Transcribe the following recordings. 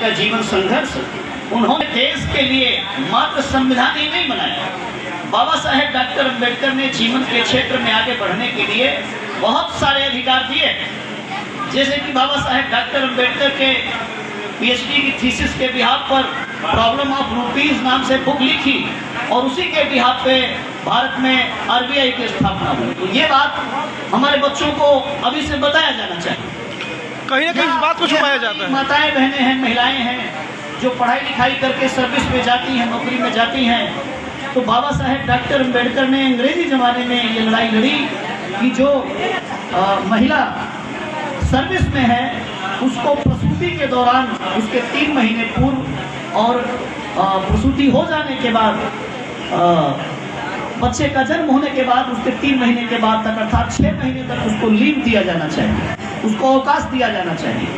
का जीवन संघर्ष, उन्होंने देश के लिए मात्र संविधान ही नहीं बनाया, बाबा साहेब डॉक्टर अम्बेडकर ने जीवन के क्षेत्र में आगे बढ़ने के लिए बहुत सारे अधिकार दिए। जैसे कि बाबा साहेब डॉक्टर अम्बेडकर के पीएचडी की थीसिस के बिहाफ पर प्रॉब्लम ऑफ रूपीज नाम से बुक लिखी और उसी के बिहाफ पे भारत में आरबीआई की स्थापना हुई। तो ये बात हमारे बच्चों को अभी से बताया जाना चाहिए। कहीं ना कहीं इस बात को छुपाया जाता है। माताएं बहनें हैं, महिलाएं हैं जो पढ़ाई लिखाई करके सर्विस में जाती हैं, नौकरी में जाती हैं, तो बाबा साहेब डॉक्टर अम्बेडकर ने अंग्रेजी जमाने में ये लड़ाई लड़ी कि जो महिला सर्विस में है उसको प्रसूति के दौरान उसके 3 महीने पूर्व और प्रसूति हो जाने के बाद बच्चे का जन्म होने के बाद उसके 3 महीने के बाद तक अर्थात 6 महीने तक उसको लीव दिया जाना चाहिए, उसको अवकाश दिया जाना चाहिए।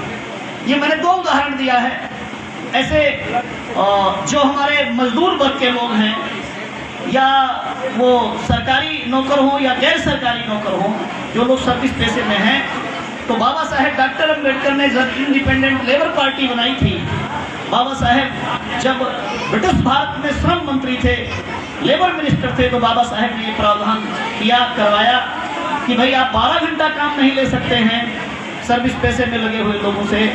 ये मैंने 2 उदाहरण दिया है। ऐसे जो हमारे मजदूर वर्ग के लोग हैं या वो सरकारी नौकर हो या गैर सरकारी नौकर हो, जो लोग सर्विस पेशे में हैं, तो बाबा साहेब डॉक्टर अम्बेडकर ने जब इंडिपेंडेंट लेबर पार्टी बनाई थी, बाबा साहेब जब ब्रिटिश भारत में श्रम मंत्री थे, लेबर मिनिस्टर थे, तो बाबा साहेब ने ये प्रावधान किया, करवाया कि भाई आप 12 घंटा काम नहीं ले सकते हैं सर्विस पेशे में लगे हुए लोगों से,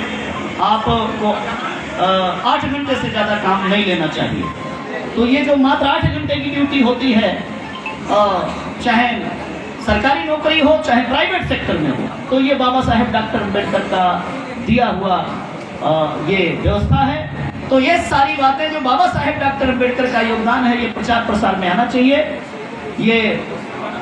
आपको 8 घंटे से ज़्यादा काम नहीं लेना चाहिए। तो ये जो मात्र 8 घंटे की ड्यूटी होती है, चाहे सरकारी नौकरी हो चाहे प्राइवेट सेक्टर में हो, तो ये बाबा साहेब डॉक्टर अम्बेडकर का दिया हुआ ये व्यवस्था है। तो ये सारी बातें जो बाबा साहेब डॉक्टर अम्बेडकर का योगदान है, ये प्रचार प्रसार में आना चाहिए, ये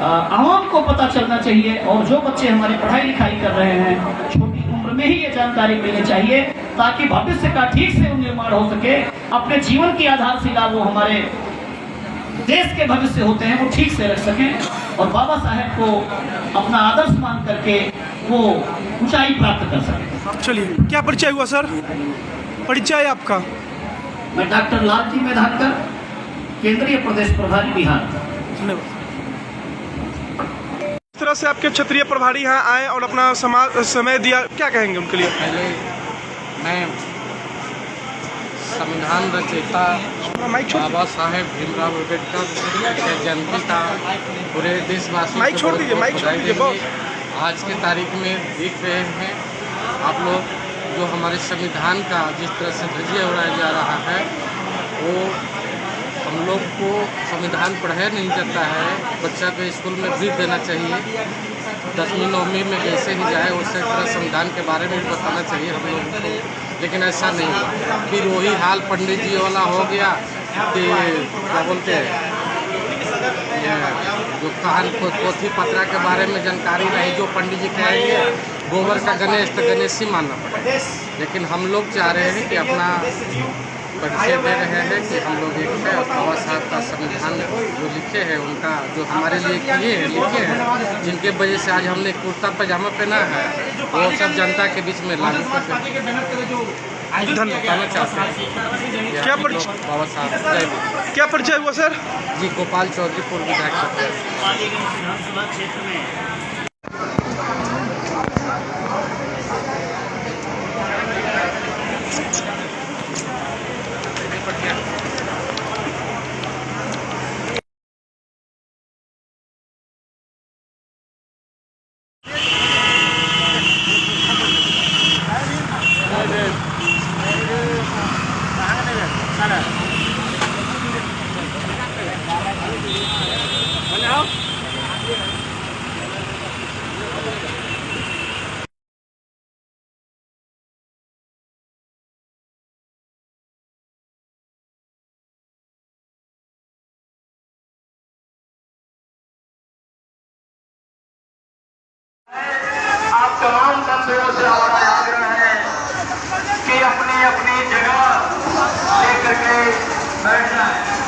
आवाम को पता चलना चाहिए। और जो बच्चे हमारे पढ़ाई लिखाई कर रहे हैं, छोटी उम्र में ही ये जानकारी मिलनी चाहिए ताकि भविष्य का ठीक से निर्माण हो सके, अपने जीवन की आधारशिला वो हमारे देश के भविष्य होते हैं वो ठीक से रख सकें और बाबा साहेब को अपना आदर्श मान करके वो ऊंचाई प्राप्त कर सकें। चलिए, क्या परिचय हुआ सर? परिचय आपका? मैं डॉक्टर लालजी मेधाकर, केंद्रीय प्रदेश प्रभारी, बिहार। धन्यवाद। इस तरह से आपके क्षेत्रीय प्रभारी यहाँ आए और अपना समय दिया, क्या कहेंगे उनके लिए? पहले मैं संविधान रचयिता बाबा साहेब भीमराव अम्बेडकर की जयंती का पूरे देशवासी आज के तारीख में देख रहे हैं आप लोग। जो हमारे संविधान का जिस तरह से धज्जियां उड़ाया जा रहा है, वो हम लोग को संविधान पढ़ाया नहीं जाता है। बच्चा को स्कूल में ब्रीफ देना चाहिए, 10वीं 9वीं में जैसे ही जाए उसे तरह संविधान के बारे में बताना चाहिए हम लोगों को, लेकिन ऐसा नहीं हुआ। फिर वही हाल पंडित जी वाला हो गया कि क्या बोलते हैं, जो कहान पोथी पत्रा के बारे में जानकारी नहीं, जो पंडित जी कहेंगे गोबर का गणेश तो गणेश ही मानना पड़ेगा। लेकिन हम लोग चाह रहे हैं कि अपना परिचय दे रहे हैं कि हम लोग एक है और बाबा साहब का संविधान जो लिखे हैं, उनका जो हमारे लिए किए हैं, लिखे हैं, जिनके वजह से आज हमने कुर्ता पजामा पहना है, वो सब जनता के बीच में लागू कर सकते बताना चाहते हैं। क्या परिचय बाबा साहब क्या परिचय हुआ सर? जी, गोपाल चौधरी, पूर्व विधायक। आप तमाम बंधुओं से हमारा आग्रह है कि अपनी अपनी जगह लेकर के बैठना है।